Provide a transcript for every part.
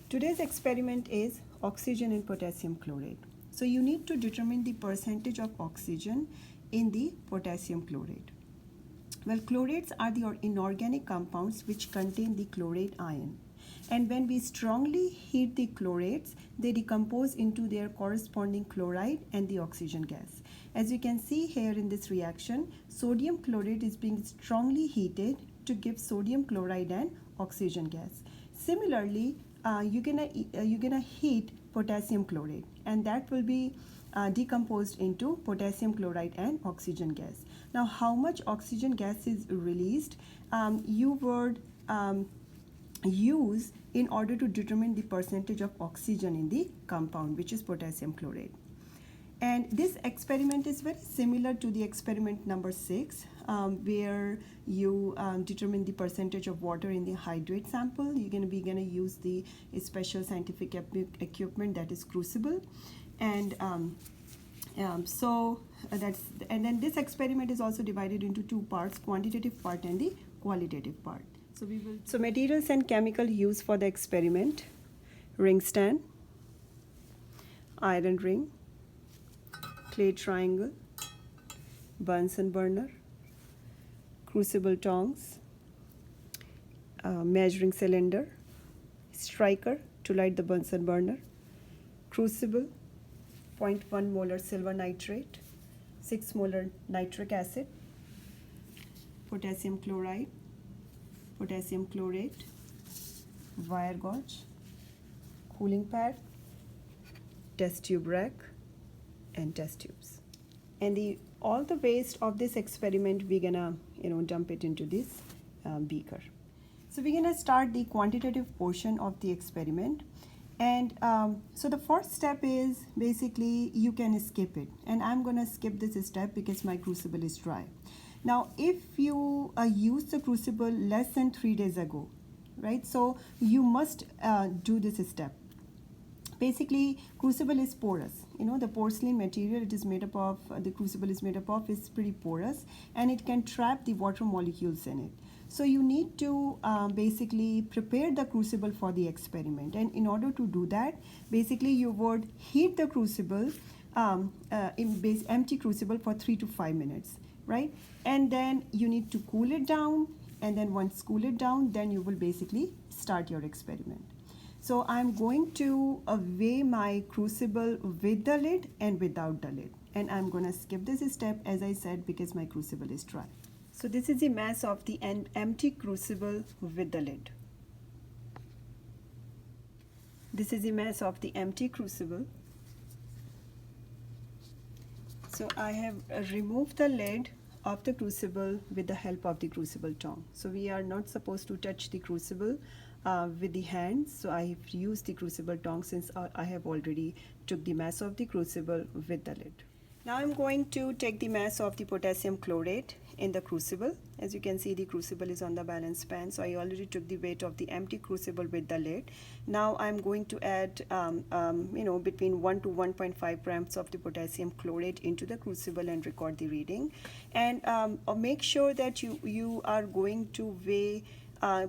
Today's experiment is oxygen and potassium chloride. So you need to determine the percentage of oxygen in the potassium chloride. Well, chlorates are the inorganic compounds which contain the chlorate ion. And when we strongly heat the chlorates, they decompose into their corresponding chloride and the oxygen gas. As you can see here in this reaction, sodium chlorate is being strongly heated to give sodium chloride and oxygen gas. Similarly, you're gonna heat potassium chlorate, and that will be decomposed into potassium chloride and oxygen gas. Now, how much oxygen gas is released, you would use in order to determine the percentage of oxygen in the compound, which is potassium chloride. And this experiment is very similar to the experiment number 6, where you determine the percentage of water in the hydrate sample. You're going to be use the special scientific equipment, that is crucible. And and then this experiment is also divided into two parts: quantitative part and the qualitative part. So materials and chemical used for the experiment: ring stand, iron ring, clay triangle, Bunsen burner, crucible tongs, measuring cylinder, striker to light the Bunsen burner, crucible, 0.1 molar silver nitrate, 6 molar nitric acid, potassium chloride, potassium chlorate, wire gauge, cooling pad, test tube rack, and test tubes. And all the waste of this experiment, we're gonna dump it into this beaker. So we're gonna start the quantitative portion of the experiment. And so the first step is basically you can skip it, and I'm gonna skip this step because my crucible is dry. Now, if you used the crucible less than 3 days ago, right, so you must do this step. Basically, crucible is porous. The porcelain material it is made up of, the crucible is made up of, is pretty porous, and it can trap the water molecules in it. So you need to basically prepare the crucible for the experiment. And in order to do that, basically you would heat the crucible, empty crucible, for 3 to 5 minutes, right? And then you need to cool it down, and then once cool it down, then you will basically start your experiment. So I'm going to weigh my crucible with the lid and without the lid. And I'm going to skip this step, as I said, because my crucible is dry. So this is the mass of the empty crucible with the lid. This is the mass of the empty crucible. So I have removed the lid of the crucible with the help of the crucible tong. So we are not supposed to touch the crucible with the hands. So I have used the crucible tong since I have already took the mass of the crucible with the lid. Now I'm going to take the mass of the potassium chlorate in the crucible. As you can see, the crucible is on the balance pan, so I already took the weight of the empty crucible with the lid. Now I'm going to add between 1 to 1.5 grams of the potassium chlorate into the crucible and record the reading. And make sure that you are going to weigh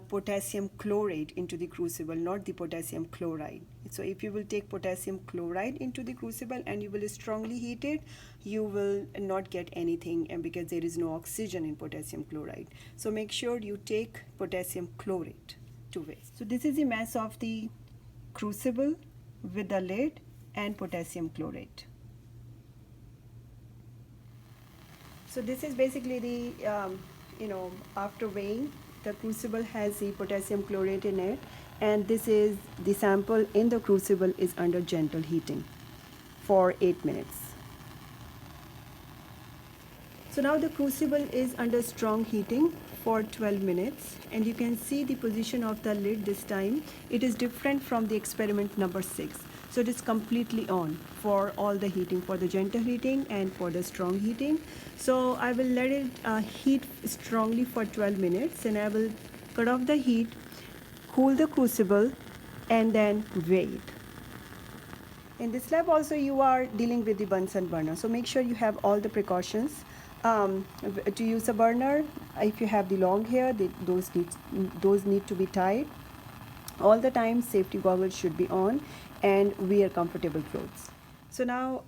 potassium chlorate into the crucible, not the potassium chloride. So if you will take potassium chloride into the crucible and you will strongly heat it, you will not get anything, and because there is no oxygen in potassium chloride. So make sure you take potassium chlorate to weigh. So this is the mass of the crucible with the lid and potassium chlorate. So this is basically the after weighing, the crucible has the potassium chlorate in it, and this is the sample in the crucible is under gentle heating for 8 minutes. So now the crucible is under strong heating for 12 minutes, and you can see the position of the lid this time. It is different from the experiment number 6. So it is completely on for all the heating, for the gentle heating and for the strong heating. So I will let it heat strongly for 12 minutes, and I will cut off the heat, cool the crucible, and then weigh it. In this lab also you are dealing with the Bunsen burner, so make sure you have all the precautions to use a burner. If you have the long hair, those need to be tied. All the time safety goggles should be on and wear comfortable clothes. So now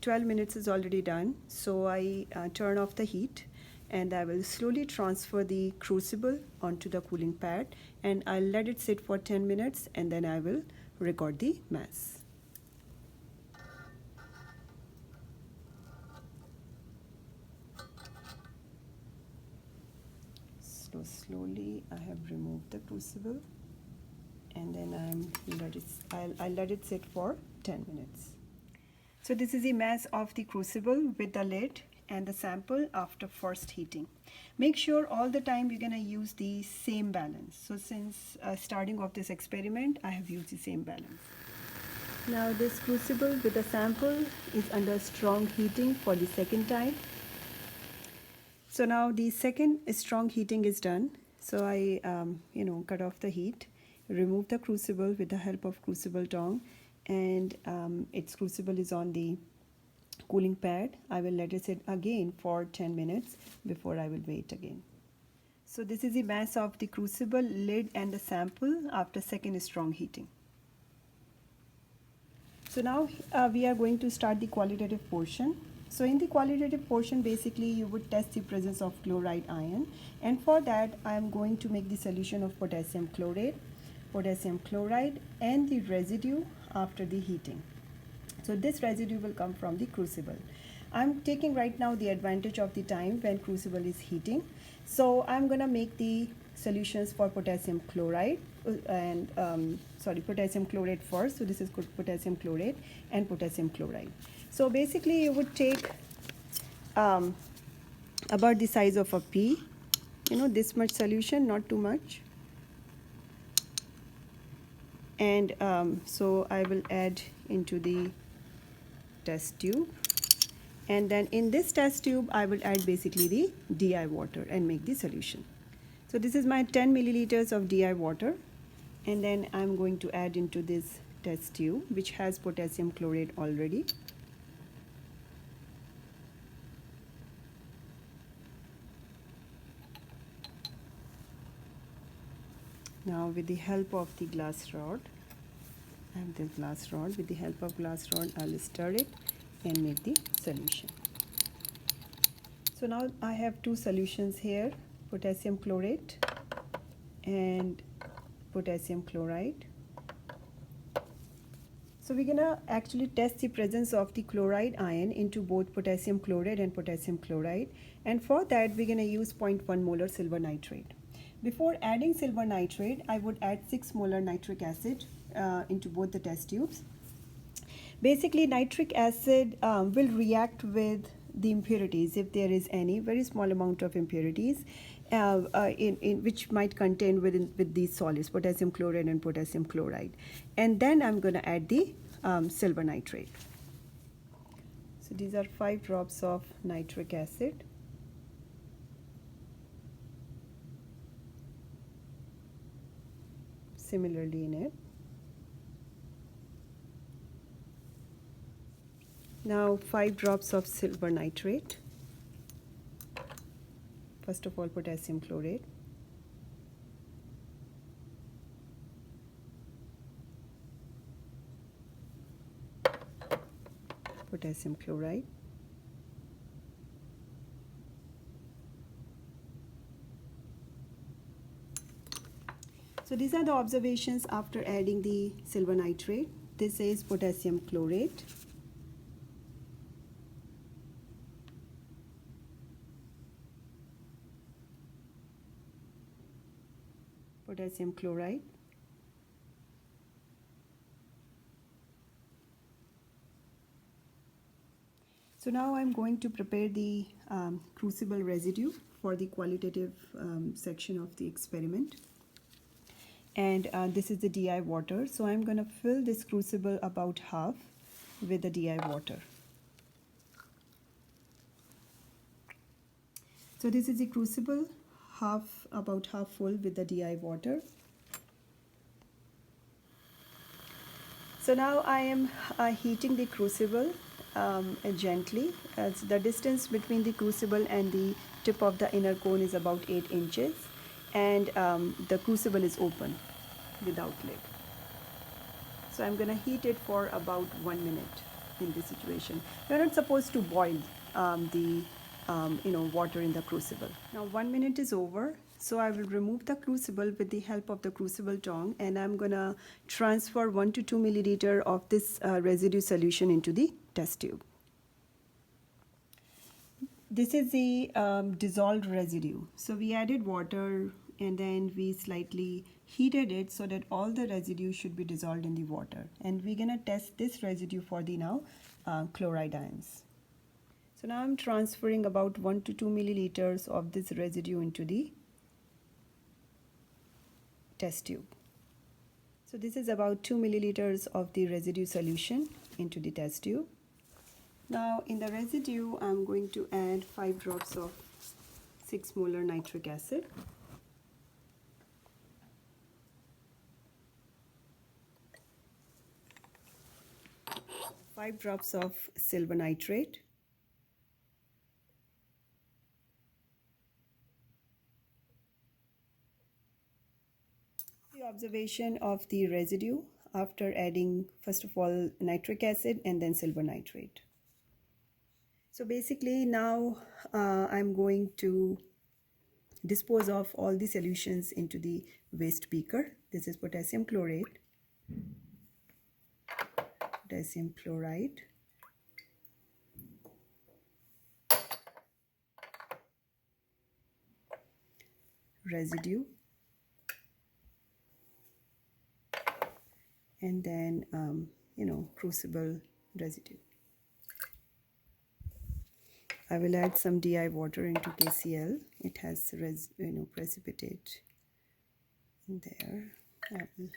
12 minutes is already done, so I turn off the heat and I will slowly transfer the crucible onto the cooling pad, and I'll let it sit for 10 minutes and then I will record the mass. So slowly I have removed the crucible and then I'll let it sit for 10 minutes. So this is the mass of the crucible with the lid and the sample after first heating. Make sure all the time you're going to use the same balance. So since starting of this experiment, I have used the same balance. Now this crucible with the sample is under strong heating for the second time. So now the second strong heating is done. So I cut off the heat, remove the crucible with the help of crucible tong, and its crucible is on the cooling pad. I will let it sit again for 10 minutes before I will weigh it again. So this is the mass of the crucible, lid and the sample after second strong heating. So now we are going to start the qualitative portion. So in the qualitative portion, basically you would test the presence of chloride ion, and for that I am going to make the solution of potassium chlorate, potassium chloride and the residue after the heating. So this residue will come from the crucible. I'm taking right now the advantage of the time when crucible is heating. So I'm gonna make the solutions for potassium chloride and potassium chlorate first. So this is potassium chlorate and potassium chloride. So basically you would take about the size of a pea, this much solution, not too much. And so I will add into the test tube, and then in this test tube I will add basically the DI water and make the solution. So this is my 10 milliliters of DI water, and then I'm going to add into this test tube which has potassium chlorate already. Now with the help of the glass rod, I have this glass rod. With the help of glass rod, I'll stir it and make the solution. So now I have two solutions here, potassium chlorate and potassium chloride. So we're gonna actually test the presence of the chloride ion into both potassium chlorate and potassium chloride, and for that we're gonna use 0.1 molar silver nitrate. Before adding silver nitrate, I would add 6 molar nitric acid into both the test tubes. Basically, nitric acid will react with the impurities, if there is any very small amount of impurities in which might contain with these solids, potassium chloride and potassium chloride. And then I'm going to add the silver nitrate. So these are 5 drops of nitric acid. Similarly in it. Now 5 drops of silver nitrate. First of all, potassium chlorate. Potassium chloride. So these are the observations after adding the silver nitrate. This is potassium chlorate. Potassium chloride. So now I'm going to prepare the crucible residue for the qualitative section of the experiment. And this is the DI water. So I'm going to fill this crucible about half with the DI water. So this is the crucible, about half full with the DI water. So now I am heating the crucible gently. As the distance between the crucible and the tip of the inner cone is about 8 inches, and the crucible is open. without lid. So I'm gonna heat it for about 1 minute in this situation. You're not supposed to boil the water in the crucible. Now 1 minute is over, so I will remove the crucible with the help of the crucible tongue, and I'm gonna transfer 1 to 2 milliliter of this residue solution into the test tube. This is the dissolved residue. So we added water and then we slightly heated it so that all the residue should be dissolved in the water. And we're gonna test this residue for the now chloride ions. So now I'm transferring about 1 to 2 milliliters of this residue into the test tube. So this is about 2 milliliters of the residue solution into the test tube. Now in the residue, I'm going to add 5 drops of 6 molar nitric acid. Five drops of silver nitrate. The observation of the residue after adding first of all nitric acid and then silver nitrate. So basically now I'm going to dispose of all the solutions into the waste beaker. This is potassium chlorate, potassium chloride, residue, and then crucible residue. I will add some DI water into KCl. It has precipitate in there. I will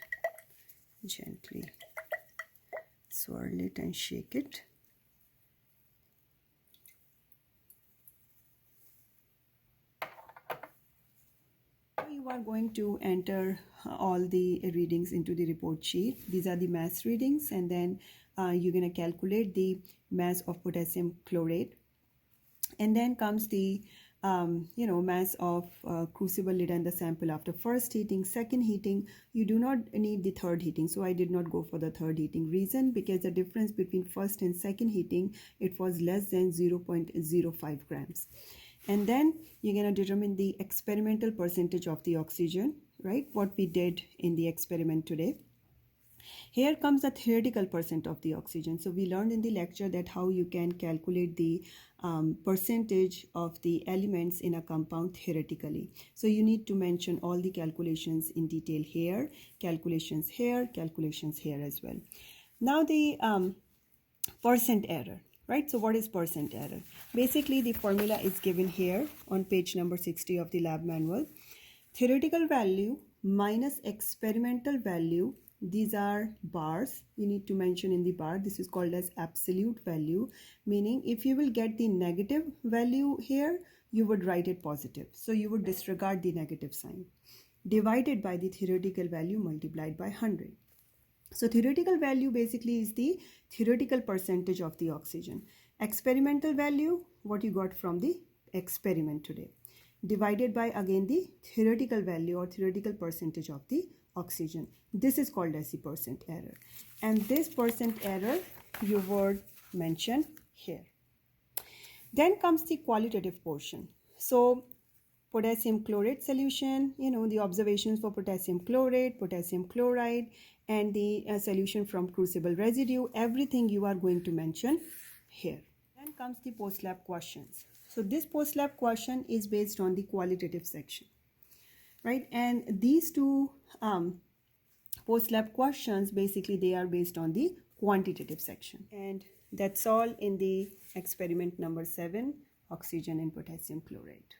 gently swirl it and shake it. You are going to enter all the readings into the report sheet. These are the mass readings, and then you're going to calculate the mass of potassium chlorate. And then comes the mass of crucible lid and the sample after first heating, second heating. You do not need the third heating, so I did not go for the third heating. Reason, because the difference between first and second heating, it was less than 0.05 grams. And then you're going to determine the experimental percentage of the oxygen, right? What we did in the experiment today. Here comes the theoretical percent of the oxygen. So we learned in the lecture that how you can calculate the percentage of the elements in a compound theoretically. So you need to mention all the calculations in detail here, calculations here as well. Now the percent error, right? So what is percent error? Basically the formula is given here on page number 60 of the lab manual. Theoretical value minus experimental value. These are bars. You need to mention in the bar. This is called as absolute value, meaning if you will get the negative value here, you would write it positive. So you would disregard the negative sign. Divided by the theoretical value multiplied by 100. So theoretical value basically is the theoretical percentage of the oxygen. Experimental value, what you got from the experiment today. Divided by again the theoretical value or theoretical percentage of the oxygen. This is called as the percent error. And this percent error you would mention here. Then comes the qualitative portion. So potassium chlorate solution, the observations for potassium chlorate, potassium chloride, and the solution from crucible residue, everything you are going to mention here. Then comes the post-lab questions. So this post-lab question is based on the qualitative section, right? And these two post-lab questions, basically they are based on the quantitative section. And that's all in the experiment number 7, oxygen and potassium chlorate.